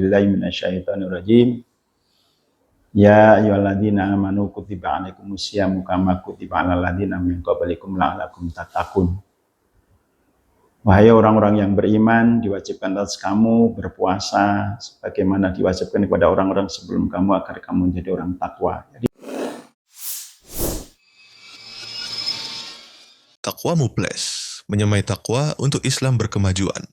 Billahi minasyaitonirrajim. Ya ayyuhalladzina amanu kutiba alaikumusyamu kama kutiba alal ladzina min qablikum la'allakum tattaqun. Wahai orang-orang yang beriman, diwajibkan atas kamu berpuasa sebagaimana diwajibkan kepada orang-orang sebelum kamu agar kamu menjadi orang takwa. Takwamu Plus, menyamai takwa untuk Islam berkemajuan.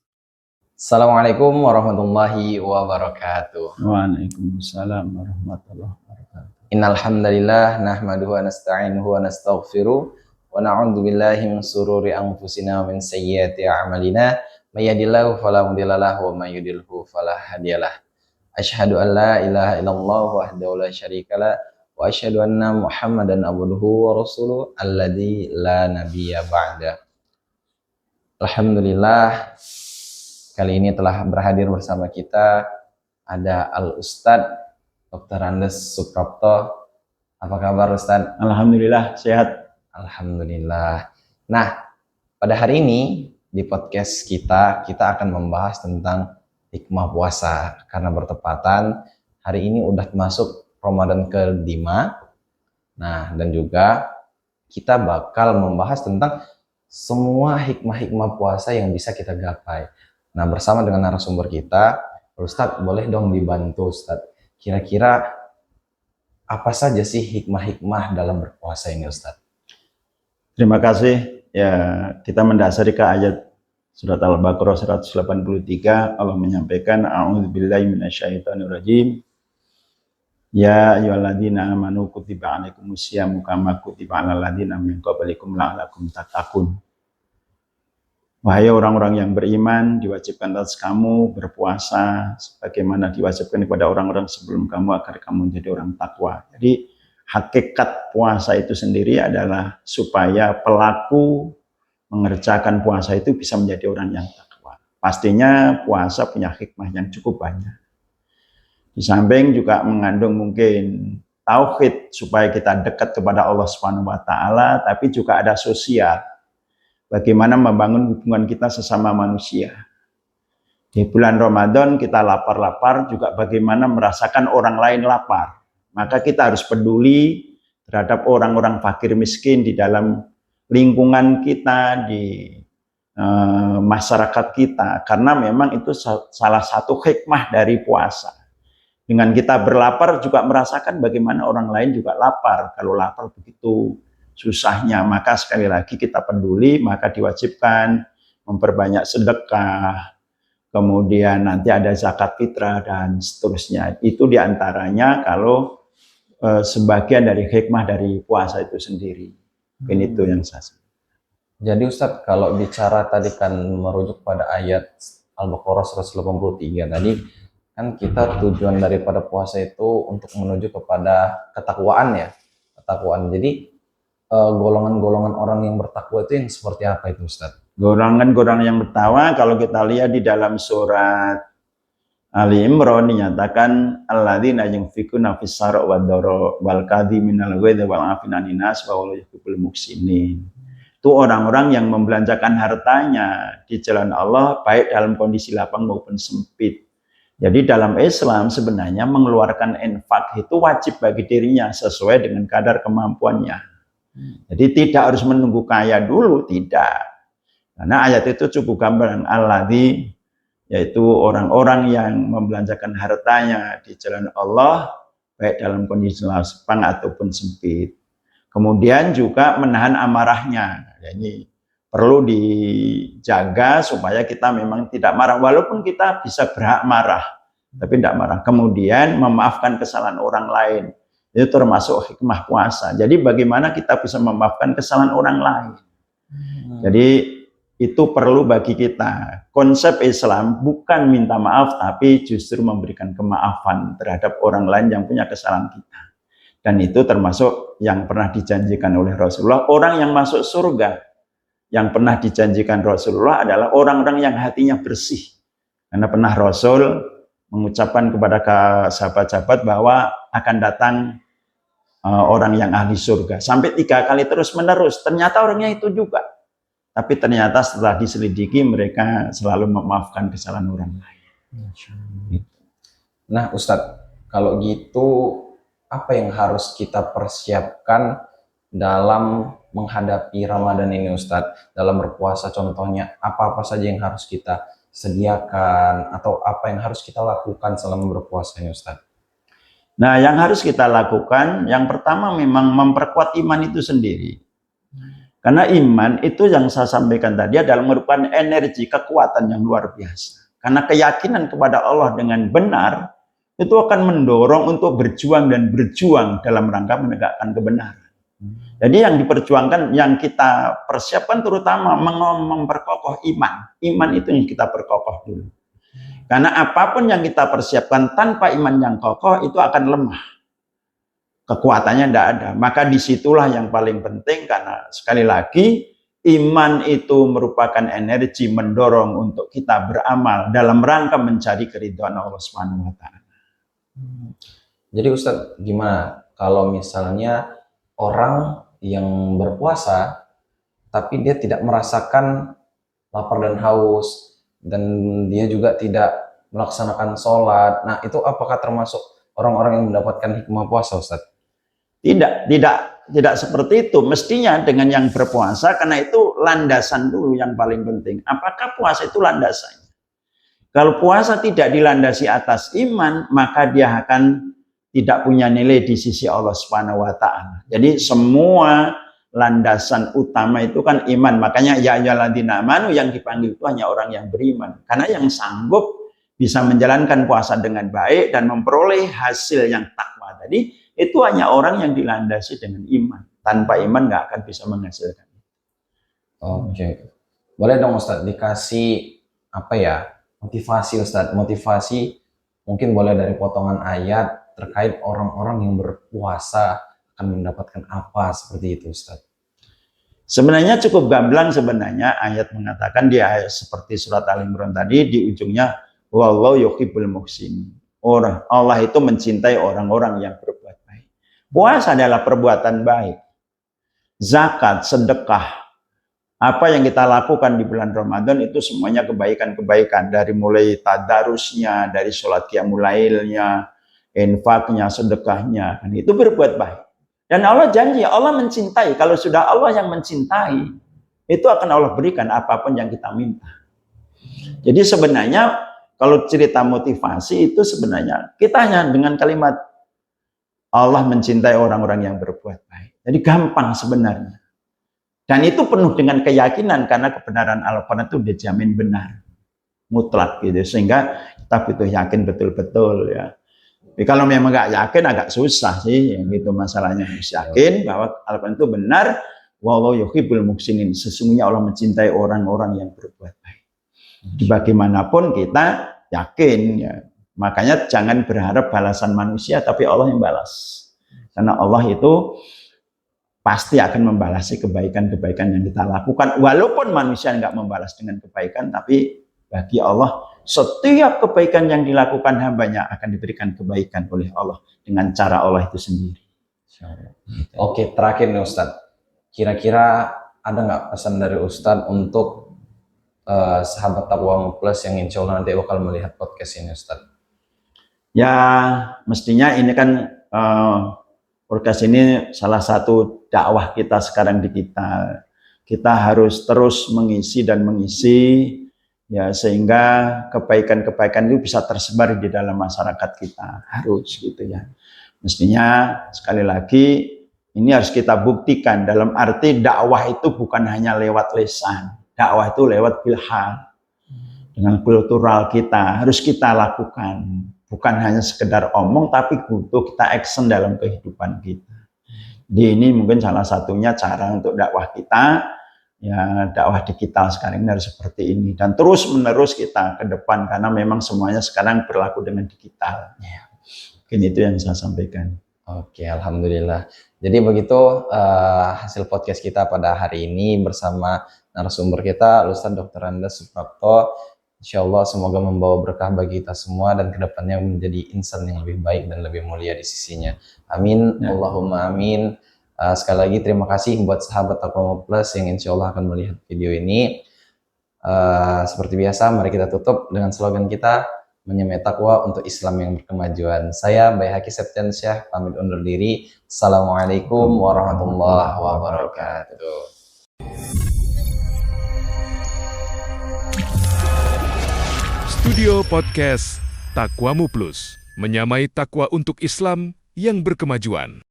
Assalamualaikum warahmatullahi wabarakatuh. Waalaikumsalam warahmatullahi wabarakatuh. Innal hamdalillah nahmaduhu wa nasta'inuhu wa nastaghfiruh wa na'udzu billahi min sururi anfusina wa min sayyiati a'malina may yahdihillahu fala mudilla lahu wa may yudlilhu fala hadiyalah. Asyhadu an la ilaha illallah wahdahu la syarikalah wa asyhadu anna Muhammadan abduhu wa rasuluh alladzi la nabiyya ba'da. Alhamdulillah, kali ini telah berhadir bersama kita ada Al-Ustadz Dr. Andes Suprapto. Apa kabar Ustadz? Alhamdulillah sehat. Alhamdulillah. Nah, pada hari ini di podcast kita akan membahas tentang hikmah puasa karena bertepatan hari ini udah masuk Ramadan ke-5. Nah, dan juga kita bakal membahas tentang semua hikmah-hikmah puasa yang bisa kita gapai. Nah, bersama dengan narasumber kita, Ustadz, boleh dong dibantu Ustadz. Kira-kira apa saja sih hikmah-hikmah dalam berpuasa ini Ustadz? Terima kasih. Ya, kita mendasari ke ayat surat Al-Baqarah 183. Allah menyampaikan, A'udzubillahi minasyaitonirrajim. Ya ayyuhalladzina amanu kutiba alaikumusyamu kama kutiba alal ladzina min qablikum la'allakum tattaqun. Wahai orang-orang yang beriman, diwajibkan atas kamu berpuasa sebagaimana diwajibkan kepada orang-orang sebelum kamu agar kamu menjadi orang takwa. Jadi hakikat puasa itu sendiri adalah supaya pelaku mengerjakan puasa itu bisa menjadi orang yang takwa. Pastinya puasa punya hikmah yang cukup banyak. Di samping juga mengandung mungkin tauhid supaya kita dekat kepada Allah Subhanahu wa taala, tapi juga ada sosial. Bagaimana membangun hubungan kita sesama manusia. Di bulan Ramadan kita lapar-lapar, juga bagaimana merasakan orang lain lapar. Maka kita harus peduli terhadap orang-orang fakir miskin di dalam lingkungan kita, di masyarakat kita. Karena memang itu salah satu hikmah dari puasa. Dengan kita berlapar juga merasakan bagaimana orang lain juga lapar. Kalau lapar begitu susahnya, maka sekali lagi kita peduli, maka diwajibkan memperbanyak sedekah, kemudian nanti ada zakat fitrah dan seterusnya. Itu diantaranya kalau sebagian dari hikmah dari puasa itu sendiri. Ini itu yang saya sebut. Jadi Ustadz, kalau bicara tadi kan merujuk pada ayat Al-Baqarah 183 tadi, kan kita tujuan daripada puasa itu untuk menuju kepada ketakwaan ya. Ketakwaan. Jadi golongan-golongan orang yang bertakwa itu yang seperti apa itu Ustadz? Golongan-golongan yang bertakwa kalau kita lihat di dalam surat Ali Imran dinyatakan alladzina yunfikuna fis sarra wad dharra wal kadhiminal ghaidha wal afina 'anil nas wa wallahu yuhibbul muhsinin. Itu orang-orang yang membelanjakan hartanya di jalan Allah baik dalam kondisi lapang maupun sempit. Jadi dalam Islam sebenarnya mengeluarkan infak itu wajib bagi dirinya sesuai dengan kadar kemampuannya. Jadi tidak harus menunggu kaya dulu, tidak. Karena ayat itu cukup gambaran alladzi, yaitu orang-orang yang membelanjakan hartanya di jalan Allah, baik dalam kondisi lapang ataupun sempit. Kemudian juga menahan amarahnya. Jadi perlu dijaga supaya kita memang tidak marah, walaupun kita bisa berhak marah, tapi tidak marah. Kemudian memaafkan kesalahan orang lain. Itu termasuk hikmah puasa. Jadi bagaimana kita bisa memaafkan kesalahan orang lain. Jadi itu perlu bagi kita. Konsep Islam bukan minta maaf, tapi justru memberikan kemaafan terhadap orang lain yang punya kesalahan kita. Dan itu termasuk yang pernah dijanjikan oleh Rasulullah. Orang yang masuk surga yang pernah dijanjikan Rasulullah adalah orang-orang yang hatinya bersih. Karena pernah Rasul mengucapkan kepada sahabat-sahabat bahwa akan datang orang yang ahli surga. Sampai 3 kali terus menerus. Ternyata orangnya itu juga. Tapi ternyata setelah diselidiki mereka selalu memaafkan kesalahan orang lain. Nah, Ustadz, kalau gitu apa yang harus kita persiapkan dalam menghadapi Ramadan ini, Ustadz? Dalam berpuasa contohnya, apa-apa saja yang harus kita sediakan atau apa yang harus kita lakukan selama berpuasa ini, Ustadz? Nah, yang harus kita lakukan, yang pertama memang memperkuat iman itu sendiri. Karena iman itu yang saya sampaikan tadi adalah merupakan energi, kekuatan yang luar biasa. Karena keyakinan kepada Allah dengan benar, itu akan mendorong untuk berjuang dan berjuang dalam rangka menegakkan kebenaran. Jadi yang diperjuangkan, yang kita persiapkan terutama memperkokoh iman. Iman itu yang kita perkokoh dulu. Karena apapun yang kita persiapkan tanpa iman yang kokoh itu akan lemah. Kekuatannya tidak ada. Maka disitulah yang paling penting, karena sekali lagi iman itu merupakan energi mendorong untuk kita beramal dalam rangka mencari keridhaan Allah Subhanahu wa taala. Jadi Ustadz, gimana kalau misalnya orang yang berpuasa tapi dia tidak merasakan lapar dan haus, dan dia juga tidak melaksanakan sholat. Nah, itu apakah termasuk orang-orang yang mendapatkan hikmah puasa, Ustadz? Tidak seperti itu. Mestinya dengan yang berpuasa, karena itu landasan dulu yang paling penting. Apakah puasa itu landasannya? Kalau puasa tidak dilandasi atas iman, maka dia akan tidak punya nilai di sisi Allah Subhanahu wa taala. Jadi semua landasan utama itu kan iman. Makanya ya ayyuhalladzina amanu, yang dipanggil itu hanya orang yang beriman. Karena yang sanggup bisa menjalankan puasa dengan baik dan memperoleh hasil yang takwa tadi, itu hanya orang yang dilandasi dengan iman. Tanpa iman nggak akan bisa menghasilkan. Oke. Boleh dong Ustadz dikasih apa ya, motivasi Ustadz, motivasi mungkin boleh dari potongan ayat terkait orang-orang yang berpuasa akan mendapatkan apa, seperti itu Ustadz. Sebenarnya cukup gamblang sebenarnya, ayat mengatakan di ayat seperti surat Al-Imran tadi, di ujungnya wallahu yuhibbul muhsinin. Allah itu mencintai orang-orang yang berbuat baik. Puasa adalah perbuatan baik. Zakat, sedekah, apa yang kita lakukan di bulan Ramadan itu semuanya kebaikan-kebaikan, dari mulai tadarusnya, dari sholat qiyamul lailnya, infaknya, sedekahnya, itu berbuat baik. Dan Allah janji, Allah mencintai. Kalau sudah Allah yang mencintai, itu akan Allah berikan apapun yang kita minta. Jadi sebenarnya kalau cerita motivasi itu sebenarnya kita hanya dengan kalimat Allah mencintai orang-orang yang berbuat baik. Jadi gampang sebenarnya. Dan itu penuh dengan keyakinan, karena kebenaran Al-Quran itu dijamin benar, mutlak gitu. Sehingga kita butuh yakin betul-betul ya. Tapi kalau memang nggak yakin agak susah sih, yang gitu masalahnya. Harus yakin bahwa Al-Quran itu benar. Wallahu yuhibbul muhsinin. Sesungguhnya Allah mencintai orang-orang yang berbuat baik. Di bagaimanapun kita yakin ya. Makanya jangan berharap balasan manusia, tapi Allah yang balas. Karena Allah itu pasti akan membalasi kebaikan-kebaikan yang kita lakukan. Walaupun manusia nggak membalas dengan kebaikan, tapi bagi Allah setiap kebaikan yang dilakukan hambanya akan diberikan kebaikan oleh Allah dengan cara Allah itu sendiri. Oke, terakhir nih Ustadz. Kira-kira ada nggak pesan dari Ustadz untuk sahabat Taqwa Plus yang insya Allah nanti bakal melihat podcast ini, Ustadz? Ya, mestinya ini kan podcast ini salah satu dakwah kita sekarang di kita. Kita harus terus mengisi dan mengisi, ya, sehingga kebaikan-kebaikan itu bisa tersebar di dalam masyarakat kita. Harus gitu ya. Mestinya sekali lagi ini harus kita buktikan, dalam arti dakwah itu bukan hanya lewat lisan. Dakwah itu lewat bilhal. Dengan kultural kita harus kita lakukan. Bukan hanya sekedar omong, tapi butuh kita action dalam kehidupan kita. Di ini mungkin salah satunya cara untuk dakwah kita, ya dakwah digital sekarang ini harus seperti ini. Dan terus menerus kita ke depan, karena memang semuanya sekarang berlaku dengan digital. Ya. Mungkin itu yang saya sampaikan. Oke, Alhamdulillah. Jadi begitu hasil podcast kita pada hari ini bersama narasumber kita, Ustadz Dr. Andes Suprapto. Insya Allah semoga membawa berkah bagi kita semua dan kedepannya menjadi insan yang lebih baik dan lebih mulia di sisinya. Amin. Ya. Allahumma amin. Sekali lagi terima kasih buat sahabat Taqwa Plus yang insya Allah akan melihat video ini. Seperti biasa, mari kita tutup dengan slogan kita, menyamai takwa untuk Islam yang berkemajuan. Saya Baihaqi Septiansyah pamit undur diri. Assalamualaikum warahmatullahi wabarakatuh. Studio Podcast Takwamu Plus, menyamai takwa untuk Islam yang berkemajuan.